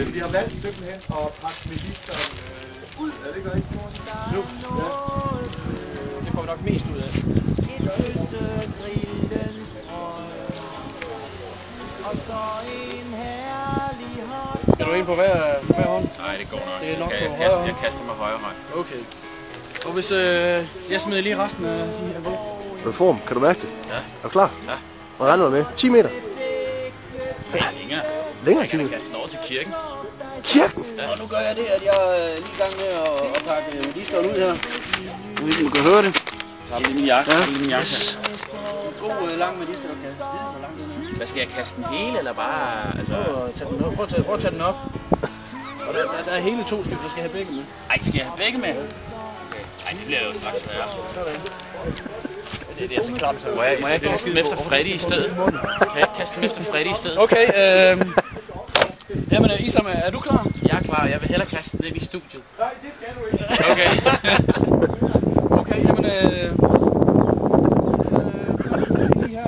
Vi har valgt simpelthen at pakke ministeren ud. Er det ikke rigtigt? Jo. Ja. Det får vi nok mest ud af. Er du ind på hver hånd? Nej, det går nok. Det er nok på højre hånd. Jeg kaster med højre hånd. Okay. Og hvis jeg smider lige resten af de her væk. Reform, kan du mærke det? Ja. Er du klar? Ja. Hvor regner du med? 10 meter? Ja, længere. Længere Jeg 10 kan meter? kaste den over til kirken. Kirken? Ja. Og nu gør jeg det, at jeg er lige i gang med at pakke medisteren ud her. Nu hvis man kan høre det. Så har vi lige min jakke. Ja. Lige min jakke. Yes. God lang medister, okay. Hvor lang den er. Hvad skal jeg kaste den hele, eller bare... Altså... Prøv at tage den op. Prøv at tage den op. Og der er hele 2 stykker, så skal jeg have begge med. Ej, skal jeg have begge med? Okay. Ej, det bliver jo straks sværere. Sådan. Det er så klart, så må jeg kaste dem efter Freddy i stedet? Kan jeg kaste dem efter Freddy i stedet? Okay, jamen Isam, er du klar? Jeg er klar, jeg vil hellere kaste den ind i studiet. Nej, det skal du ikke. Okay. Okay, jamen lige her,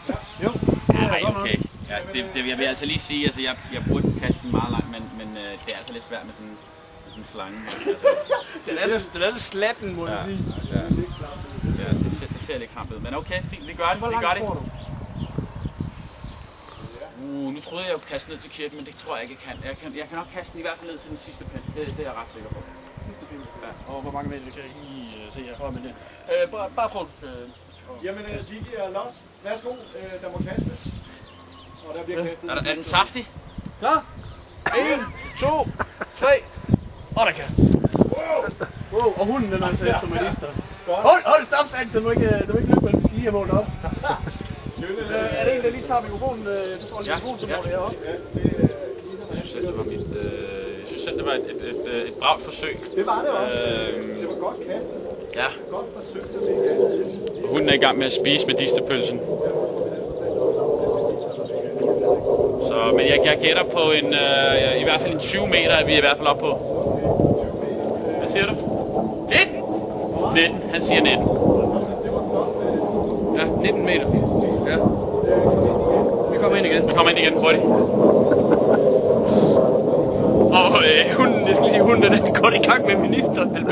ja. Jo. Nej, okay. Ja, det jeg vil altså lige sige, altså jeg burde kaste den meget langt, men det er altså lidt svært med sådan en slange. Altså. Den er lidt slatten, må jeg sige. Ja, det ser lidt krampet ud, men okay, fint, vi gør det. Hvor langt får du? Nu troede jeg jo kaste ned til kirken, men det tror jeg ikke, jeg kan. Jeg kan nok kaste den i hvert fald ned til den sidste pind. Det er jeg ret sikker på. Ja. Og hvor mange meter kan jeg lige se herfra med det? Bare prøv. Jamen, vi giver los. Værsgo, der må kastes. Og der bliver kastet. Er den saftig? Klar? 1, 2, 3. Og der kastes. Wow, og hunden den er altså efter medister. Hold stop, så du ikke løbe, men vi skal lige have målt op. Er det en, der lige tager mikrofonen? Du får lige mikrofonen, så måler jeg op. Jeg synes selv, det var et bravt forsøg. Det var det også. Det var godt kastet. Ja. Godt forsøgt. Og hunden er i gang med at spise medisterpølsen. Så, men jeg gætter på i hvert fald en 20 meter, er vi i hvert fald oppe på. Hvad siger du? 19? 19, han siger 19. Ja, 19 meter. Ja. Vi kommer ind igen. Vi kommer ind igen, hurtigt. Og hunden, jeg skal lige sige, hunden den er godt i gang med ministeren.